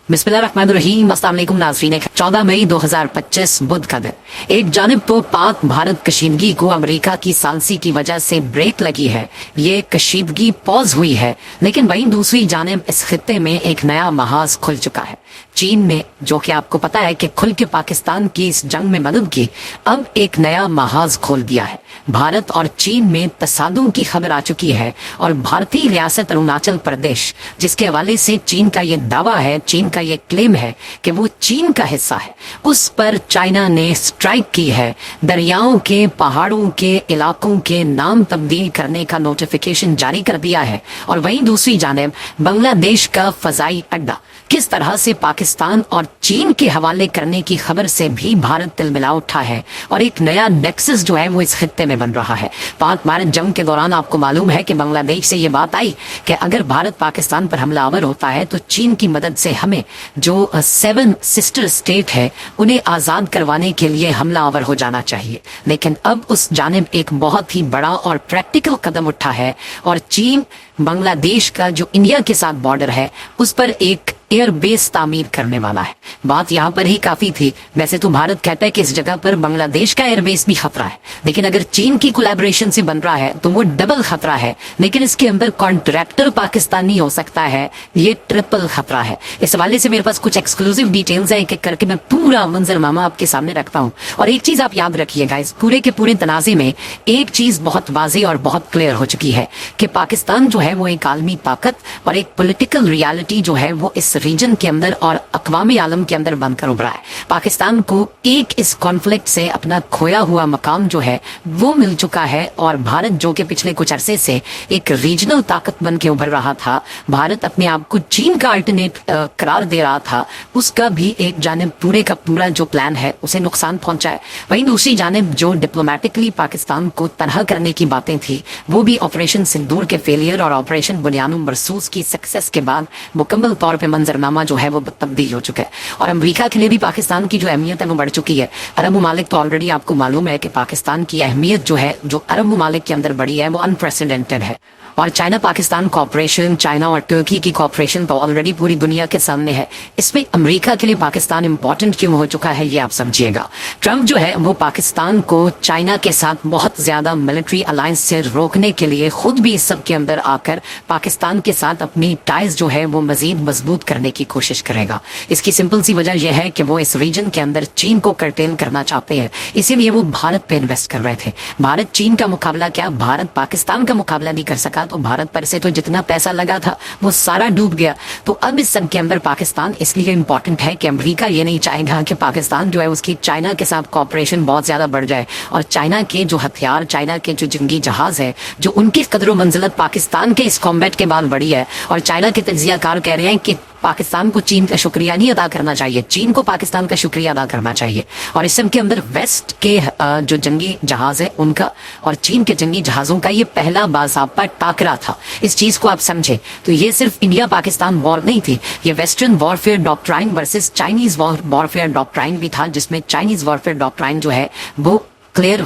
बिस्मिल्लाहिर्रहमानिर्रहीम। अस्सलाम वालेकुम नाज़रीन। 14 मई 2025 बुध का दिन। एक जानिब तो पाक भारत कशीदगी को अमेरिका की सालसी की वजह से ब्रेक लगी है, ये कशीदगी पॉज हुई है, लेकिन वहीं दूसरी जानिब इस खित्ते में एक नया महाज खुल चुका है। चीन ने, जो कि आपको पता है कि खुल के पाकिस्तान की इस जंग में मदद की, अब एक नया महाज खोल दिया है। भारत और चीन में तसादुम की खबर आ चुकी है और भारतीय रियासत अरुणाचल प्रदेश, जिसके हवाले से चीन का ये दावा है, चीन का ये क्लेम है कि वो चीन का हिस्सा है, उस पर चाइना ने स्ट्राइक की है। दरियाओं के, पहाड़ों के इलाकों के नाम तब्दील करने का नोटिफिकेशन जारी कर दिया है। और वहीं दूसरी जानिब बांग्लादेश का फजाई अड्डा किस तरह से पाकिस्तान और चीन के हवाले करने की खबर से भी भारत तिलमिला उठा है और एक नया नेक्सस जो है वो इस खित्ते में बन रहा है। पाक भारत जंग के दौरान आपको मालूम है कि बांग्लादेश से ये बात आई कि अगर भारत पाकिस्तान पर हमलावर होता है तो चीन की मदद से हमें जो 7 सिस्टर स्टेट है उन्हें आजाद करवाने के लिए हमलावर हो जाना चाहिए। लेकिन अब उस जानिब एक बहुत ही बड़ा और प्रैक्टिकल कदम उठा है और चीन बांग्लादेश का जो इंडिया के साथ बॉर्डर है उस पर एक एयरबेस तामीर करने वाला है। बात यहाँ पर ही काफी थी। वैसे तो भारत कहता है कि इस जगह पर बांग्लादेश का एयरबेस भी खतरा है, लेकिन अगर चीन की कोलैबोरेशन से बन रहा है तो वो डबल खतरा है। लेकिन इसके अंदर कॉन्ट्रैक्टर पाकिस्तानी हो सकता है, ये ट्रिपल खतरा है। इस हवाले से मेरे पास कुछ एक्सक्लूसिव डिटेल्स है, एक एक करके मैं पूरा मंजरनामा आपके सामने रखता हूँ। और एक चीज आप याद रखिएगा, इस पूरे के पूरे तनाजे में एक चीज बहुत वाज़ेह और बहुत क्लियर हो चुकी है कि पाकिस्तान जो है वो एक आलमी ताकत और एक पॉलिटिकल रियलिटी जो है वो इस रीजन के अंदर और अक़वाम आलम के अंदर बनकर उभरा है। पाकिस्तान को एक इस कॉन्फ्लिक्ट से अपना खोया हुआ मकाम जो है वो मिल चुका है और भारत जो कि पिछले कुछ अरसे से एक रीजनल ताकत बन के उभर रहा था, भारत अपने आप को चीन का अल्टरनेट करार दे रहा था, उसका भी एक जानिब पूरे का पूरा जो प्लान है उसे नुकसान पहुंचा है। वहीं दूसरी जानिब जो डिप्लोमेटिकली पाकिस्तान को तनहा करने की बातें थी वो भी ऑपरेशन सिंदूर के फेलियर और ऑपरेशन बुनियानुम मरसूस की सक्सेस के बाद मुकम्मल तौर पर मंजरनामा जो है वो तब्दील हो चुका है। और अमेरिका के लिए भी पाकिस्तान की जो अहमियत है वो बढ़ चुकी है। अरब ममालिक तो ऑलरेडी आपको मालूम है कि पाकिस्तान की अहमियत जो है, जो अरब ममालिक के अंदर बढ़ी है, वो अनप्रेसिडेंटेड है। और चाइना पाकिस्तान कॉपरेशन, चाइना और तुर्की की कॉपरेशन तो ऑलरेडी पूरी दुनिया के सामने है। इसमें अमेरिका के लिए पाकिस्तान इंपॉर्टेंट क्यों हो चुका है ये आप समझिएगा। ट्रंप जो है वो पाकिस्तान को चाइना के साथ बहुत ज्यादा मिलिट्री अलायंस से रोकने के लिए खुद भी इस सब के अंदर आकर पाकिस्तान के साथ अपनी टाइज जो है वो मजीद मजबूत करने की कोशिश करेगा। इसकी सिंपल सी वजह यह है कि वो इस रीजन के अंदर चीन को कर्टेल करना चाहते हैं, इसीलिए वो भारत पे इन्वेस्ट कर रहे थे। भारत चीन का मुकाबला क्या, भारत पाकिस्तान का मुकाबला नहीं कर सका तो भारत पर से तो जितना पैसा लगा था वो सारा डूब गया। तो अब इस सब के अंदर पाकिस्तान इसलिए इंपॉर्टेंट है कि अमेरिका ये नहीं चाहेगा कि पाकिस्तान जो है उसकी चाइना के साथ कॉपरेशन बहुत ज्यादा बढ़ जाए और चाइना के जो हथियार, चाइना के जो जंगी जहाज है, जो उनकी कदर मंजिलत पाकिस्तान के इस कॉम्बैट के बाद बढ़ी है। और चाइना के तज्जियाकार कह रहे हैं कि पाकिस्तान को चीन का शुक्रिया नहीं अदा करना चाहिए, चीन को पाकिस्तान का शुक्रिया अदा करना चाहिए। और इस सब के अंदर वेस्ट के जो जंगी जहाज है उनका और चीन के जंगी जहाजों का ये पहला बाज़ाब्ता टाकरा था। इस चीज को आप समझे तो ये सिर्फ इंडिया पाकिस्तान वॉर नहीं थी, ये western warfare doctrine versus Chinese warfare doctrine भी था, जिसमें चाइनीज वॉरफेयर डॉक्ट्राइन जो है वो क्लियर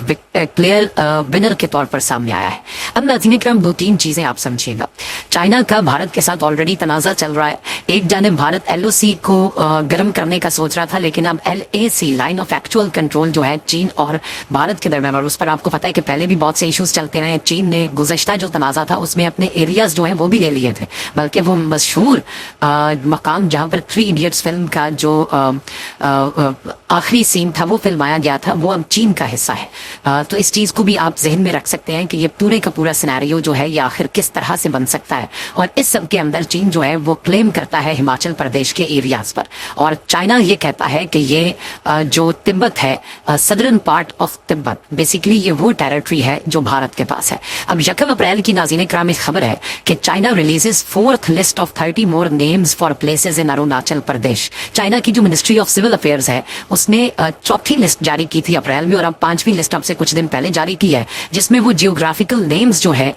विनर के तौर पर सामने आया है। अब नाज़रीन इकराम 2-3 चीजें आप समझिएगा। चाइना का भारत के साथ ऑलरेडी तनाजा चल रहा है। एक जानिब भारत LOC को गर्म करने का सोच रहा था, लेकिन अब LAC line of actual control जो है चीन और भारत के दरमियान, और उस पर आपको पता है कि पहले भी बहुत से इश्यूज चलते रहे। चीन ने गुज़श्ता जो तनाजा था उसमें अपने एरियाज जो है वो भी ले लिए थे, बल्कि वो मशहूर मकाम जहाँ पर 3 इडियट्स फिल्म का जो आखिरी सीन था वो फिल्माया गया था, वो अब चीन का हिस्सा है। तो इस चीज को भी आप जहन में रख सकते हैं कि ये पूरे का पूरा सिनेरियो जो है ये आखिर किस तरह से बन सकता है। और इस सब के अंदर चीन जो है वो क्लेम करता है हिमाचल प्रदेश के एरियाज पर, और चाइना ये कहता है कि ये जो तिब्बत है, southern part of Tibet, basically ये वो टेरिटरी है जो भारत के पास है। अब 1 अप्रैल की नाज़रीन इकराम एक खबर है कि China releases 4th list of 30 more names for places in Arunachal Pradesh. China की जो मिनिस्ट्री ऑफ सिविल अफेयर्स है उसने 4थी लिस्ट जारी की थी अप्रैल में, और अब 5वीं लिस्ट आपसे कुछ कुछ दिन पहले जारी की है, जिसमें वो जियोग्राफिकल नेम्स जो है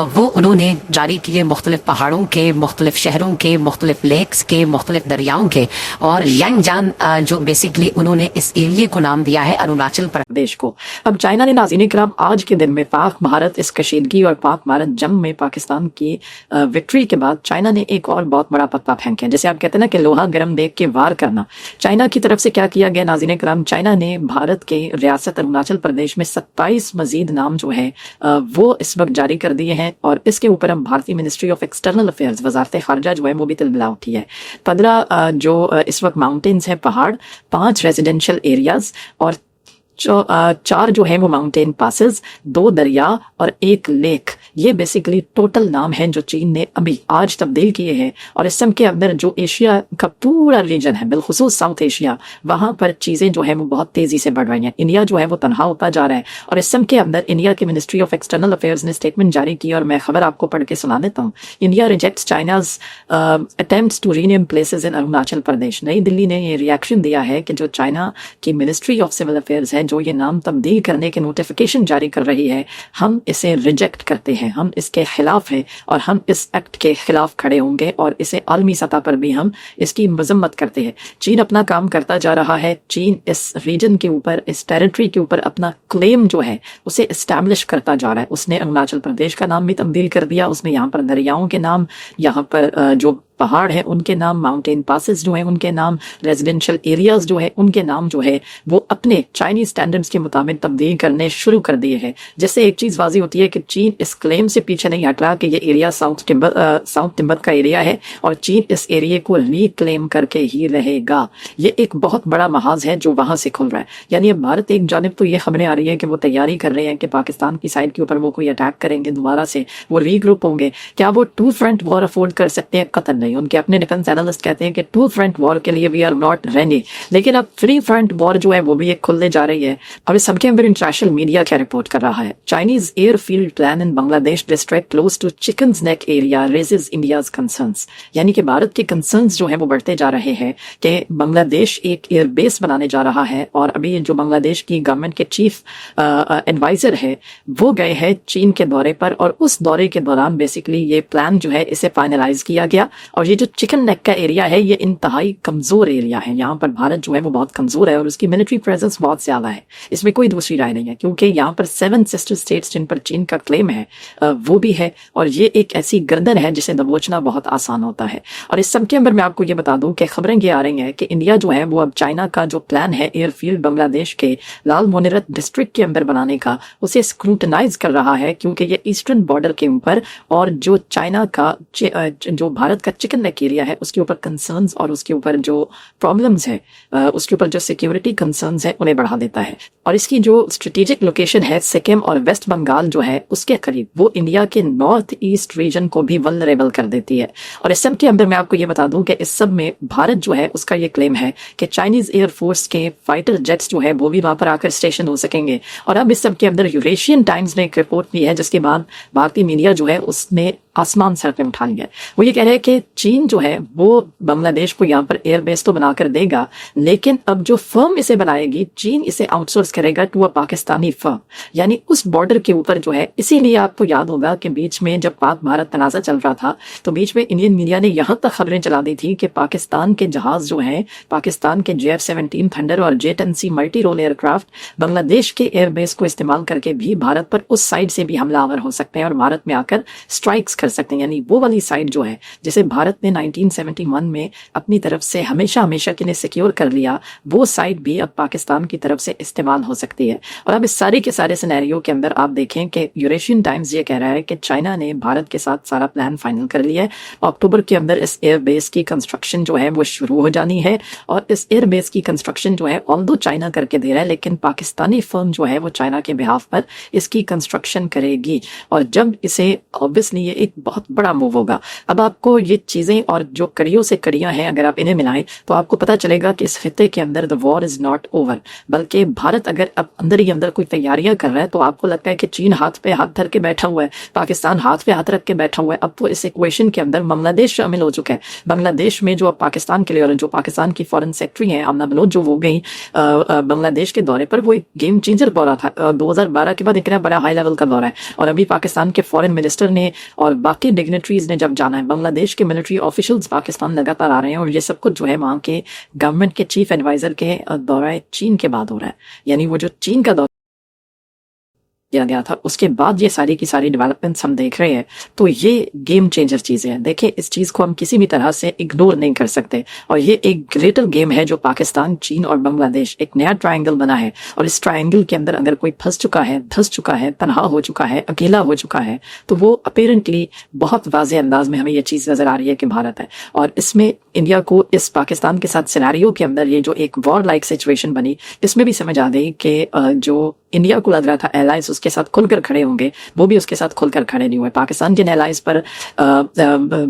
वो उन्होंने जारी किए मुख्तलिफ पहाड़ों के, मुख्तलिफ शहरों के, मुख्तलिफ लेक्स के, मुख्तलिफ दरियाओं के। और यांगजान जो बेसिकली उन्होंने इस एरिया को नाम दिया है अरुणाचल प्रदेश को। अब चाइना ने नाज़रीन इकराम आज के दिन में पाक भारत इस कशीदगी और पाक भारत जंग में पाकिस्तान की विक्ट्री के बाद चाइना ने एक और बहुत बड़ा पत्ता फेंका। जैसे आप कहते हैं ना कि लोहा गर्म देख के वार करना, चाइना की तरफ से क्या किया गया नाज़रीन इकराम, चाइना ने भारत के रियासत अरुणाचल प्रदेश में 27 मजीद नाम जो है वो इस वक्त जारी कर दिए हैं। और इसके ऊपर हम भारतीय मिनिस्ट्री ऑफ एक्सटर्नल अफेयर्स, वजारत खारजा जो है वो भी तिलमिला उठी है। 15 जो इस वक्त माउंटेन्स हैं, पहाड़, 5 रेजिडेंशियल एरियाज और 4 जो है वो माउंटेन पासेस, 2 दरिया और 1 लेक। ये बेसिकली टोटल नाम है जो चीन ने अभी आज तब्दील किए हैं। और इस समय के अंदर जो एशिया का पूरा रीजन है, बिलखुसूस साउथ एशिया, वहाँ पर चीज़ें जो है वो बहुत तेज़ी से बढ़ रही हैं। इंडिया जो है वो तनहा होता जा रहा है। और इस समय के अंदर इंडिया की मिनिस्ट्री ऑफ एक्सटर्नल अफेयर्स ने स्टेटमेंट जारी की और मैं खबर आपको पढ़ के सुना देता हूँ। India rejects China's attempts to rename places in Arunachal Pradesh. New Delhi ने ये रिएक्शन दिया है कि जो चाइना की मिनिस्ट्री ऑफ सिविल अफेयर्स है, जो ये नाम तब्दील करने के नोटिफिकेशन जारी कर रही है, हम इसे रिजेक्ट करते हैं, हम इसके खिलाफ हैं और हम इस एक्ट के खिलाफ खड़े होंगे और इसे आलमी सतह पर भी हम इसकी मजम्मत करते हैं। चीन अपना काम करता जा रहा है। चीन इस रीजन के ऊपर, इस टेरिटरी के ऊपर अपना क्लेम जो है उसे इस्टेब्लिश करता जा रहा है। उसने अरुणाचल प्रदेश का नाम भी तब्दील कर दिया। उसने यहाँ पर दरियाओं के नाम, यहाँ पर जो पहाड़ है उनके नाम, माउंटेन पासेस जो हैं उनके नाम, रेजिडेंशियल एरियाज जो है उनके नाम जो है वो अपने चाइनीज स्टैंडर्ड्स के मुताबिक तब्दील करने शुरू कर दिए हैं। जैसे एक चीज़ वाजी होती है कि चीन इस क्लेम से पीछे नहीं हट रहा कि ये एरिया साउथ तिब्बत का एरिया है और चीन इस एरिया को रीक्लेम करके ही रहेगा। ये एक बहुत बड़ा महाज है जो वहां से खुल रहा है। यानी अब भारत एक जानिब तो ये खबरें आ रही है कि वो तैयारी कर रहे हैं कि पाकिस्तान की साइड के ऊपर वो कोई अटैक करेंगे, दोबारा से वो रीग्रुप होंगे। क्या वो 2 फ्रंट वॉर अफोर्ड कर सकते हैं? कतई नहीं। उनके अपने डिफेंस एनालिस्ट कहते हैं कि 2 फ्रंट वॉर के लिए वी आर नॉट रेडी। लेकिन अब 3 फ्रंट वॉर जो है वो भी एक खुलने जा रही है। अब इस सबके अंदर इंटरनेशनल मीडिया क्या रिपोर्ट कर रहा है? Chinese airfield plan in Bangladesh district close to chicken's neck area raises India's concerns. यानी कि भारत के कंसर्न्स जो है वो बढ़ते जा रहे हैं कि बांग्लादेश एक एयरबेस बनाने जा रहा है। और अभी जो बांग्लादेश की गवर्नमेंट के चीफ एडवाइजर है वो गए हैं चीन के दौरे पर और उस दौरे के दौरान बेसिकली ये प्लान जो है इसे फाइनलाइज किया गया। और ये जो चिकन नेक का एरिया है ये इंतहाई कमजोर एरिया है। यहाँ पर भारत जो है वो बहुत कमजोर है और उसकी मिलिट्री प्रेजेंस बहुत ज्यादा है। इसमें कोई दूसरी राय नहीं है क्योंकि यहाँ पर 7 सिस्टर स्टेट्स जिन पर चीन का क्लेम है वो भी है। और ये एक ऐसी गर्दन है जिसे दबोचना बहुत आसान होता है। और इस सब के अंदर मैं आपको ये बता दूं कि खबरें ये आ रही हैं कि इंडिया जो है वो अब चाइना का जो प्लान है एयरफील्ड बांग्लादेश के लाल मोनिरत डिस्ट्रिक्ट के अंदर बनाने का, उसे स्क्रूटनाइज कर रहा है क्योंकि ये ईस्टर्न बॉर्डर के ऊपर और जो चाइना का जो भारत का चिकन नेक एरिया है उसके ऊपर कंसर्न्स और उसके ऊपर जो प्रॉब्लम्स है, उसके ऊपर जो सिक्योरिटी कंसर्न्स है उन्हें बढ़ा देता है। और इसकी जो स्ट्रेटेजिक लोकेशन है सिक्किम और वेस्ट बंगाल जो है उसके करीब, वो इंडिया के नॉर्थ ईस्ट रीजन को भी वल्नरेबल कर देती है। और इस सब के अंदर मैं आपको ये बता दूं कि इस सब में भारत जो है उसका ये क्लेम है कि चाइनीज एयरफोर्स के फाइटर जेट्स जो है वो भी वहां पर आकर स्टेशन हो सकेंगे। और अब इस सब के अंदर यूरेशियन टाइम्स ने एक रिपोर्ट दी है जिसके बाद भारतीय मीडिया जो है उसने आसमान सर पे उठा लिया। वो ये कह रहे हैं कि चीन जो है वो बांग्लादेश को यहाँ पर एयरबेस तो बनाकर देगा, लेकिन अब जो फर्म इसे बनाएगी चीन इसे आउटसोर्स करेगा टू अ पाकिस्तानी फर्म, यानी उस बॉर्डर के ऊपर जो है। इसीलिए आपको याद होगा कि बीच में जब पाक भारत तनाज़ा चल रहा था तो बीच में इंडियन मीडिया ने यहाँ तक खबरें चला दी थी कि पाकिस्तान के जहाज जो है, पाकिस्तान के JF-17 थंडर और J-10C multi role aircraft Bangladesh के एयरबेस को इस्तेमाल करके भी भारत पर उस साइड से भी हमलावर हो सकते हैं और भारत में आकर स्ट्राइक्स कर सकते हैं। यानी वो वाली साइड जो है जिसे भारत ने 1971 में अपनी तरफ से हमेशा के लिए सिक्योर कर लिया, वो साइड भी अब पाकिस्तान की तरफ से इस्तेमाल हो सकती है। और अब इस सारे के सारे सिनेरियो के अंदर आप देखें कि यूरेशियन टाइम्स ये कह रहा है कि चाइना ने भारत के साथ सारा प्लान फाइनल कर लिया है। अक्टूबर के अंदर इस एयरबेस की कंस्ट्रक्शन जो है वो शुरू हो जानी है। और इस एयरबेस की कंस्ट्रक्शन जो है ऑल्दो चाइना करके दे रहा है, लेकिन पाकिस्तानी फर्म जो है वो चाइना के बिहाफ पर इसकी कंस्ट्रक्शन करेगी। और जब इसे ऑब्वियसली ये एक बहुत बड़ा मूव होगा। अब आपको ये चीज़ें और जो कड़ियों से कड़ियाँ हैं, अगर आप इन्हें मिलाएं तो आपको पता चलेगा कि इस खित्ते के अंदर the war is not over, बल्कि भारत अगर अब अंदर ही अंदर कोई तैयारियां कर रहा है तो आपको लगता है कि चीन हाथ पे हाथ धर के बैठा हुआ है, पाकिस्तान हाथ पे हाथ रख के बैठा हुआ है। अब तो इस इक्वेशन के अंदर बांग्लादेश शामिल हो चुका है। बांग्लादेश में जो अब पाकिस्तान के लिए, और जो पाकिस्तान की फॉरेन सेक्रेटरी हैं आमना बलोच, जो वो गई बांग्लादेश के दौरे पर, वो एक गेम चेंजर दौरा था। 2012 के बाद इतना बड़ा हाई लेवल का दौरा है, और अभी पाकिस्तान के फॉरेन मिनिस्टर ने और बाकी डिग्नेटरीज ने जब जाना है, बांग्लादेश के मिलिट्री ऑफिशियल्स पाकिस्तान लगातार आ रहे हैं, और ये सब कुछ जो है वहाँ के गवर्नमेंट के चीफ एडवाइजर के दौरा चीन के बाद हो रहा है। यानी वो जो चीन का दौरा किया गया था उसके बाद ये सारी की सारी डेवलपमेंट्स हम देख रहे हैं, तो ये गेम चेंजर चीज़ें हैं। देखिए, इस चीज़ को हम किसी भी तरह से इग्नोर नहीं कर सकते, और ये एक ग्रेटर गेम है जो पाकिस्तान, चीन और बांग्लादेश, एक नया ट्रायंगल बना है, और इस ट्रायंगल के अंदर अगर कोई फंस चुका है, धंस चुका है, तनहा हो चुका है, अकेला हो चुका है, तो वो अपेरेंटली बहुत वाज़ेह अंदाज में हमें ये चीज़ नज़र आ रही है कि भारत है। और इसमें इंडिया को इस पाकिस्तान के साथ सिनेरियो के अंदर ये जो एक वॉर लाइक सिचुएशन बनी, इसमें भी समझ आ गई कि जो इंडिया को लग रहा था एलाइंस उसके साथ खुलकर खड़े होंगे, वो भी उसके साथ खुलकर खड़े नहीं हुए। पाकिस्तान जिन एलाइंस पर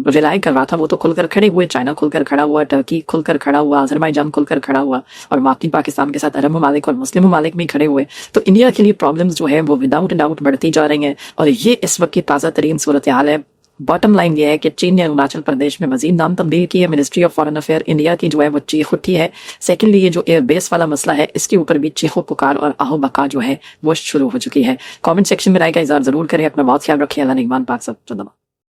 रिलाई कर रहा था वो तो खुलकर खड़े हुए, चाइना खुलकर खड़ा हुआ, टर्की खुलकर खड़ा हुआ, अजरबैजान खुलकर खड़ा हुआ, और बाकी पाकिस्तान के साथ अरब ममालिक और मुस्लिम ममालिक भी खड़े हुए। तो इंडिया के लिए प्रॉब्लम्स जो है वो विदाउट डाउट बढ़ती जा रही हैं, और ये इस वक्त की ताज़ा तरीन सूरत हाल है। बॉटम लाइन ये है कि चीन ने अरुणाचल प्रदेश में मजीद नाम तब्दील की है, ministry of foreign affair India की जो है वो चीख उठी है। सेकेंडली, ये जो एयर बेस वाला मसला है इसके ऊपर भी चीखो पुकार और आहो बका जो है वो शुरू हो चुकी है। कमेंट सेक्शन में राय का इज़हार जरूर करें। अपना बहुत ख्याल रखिए। अल्लाह निगहबान पाक सब।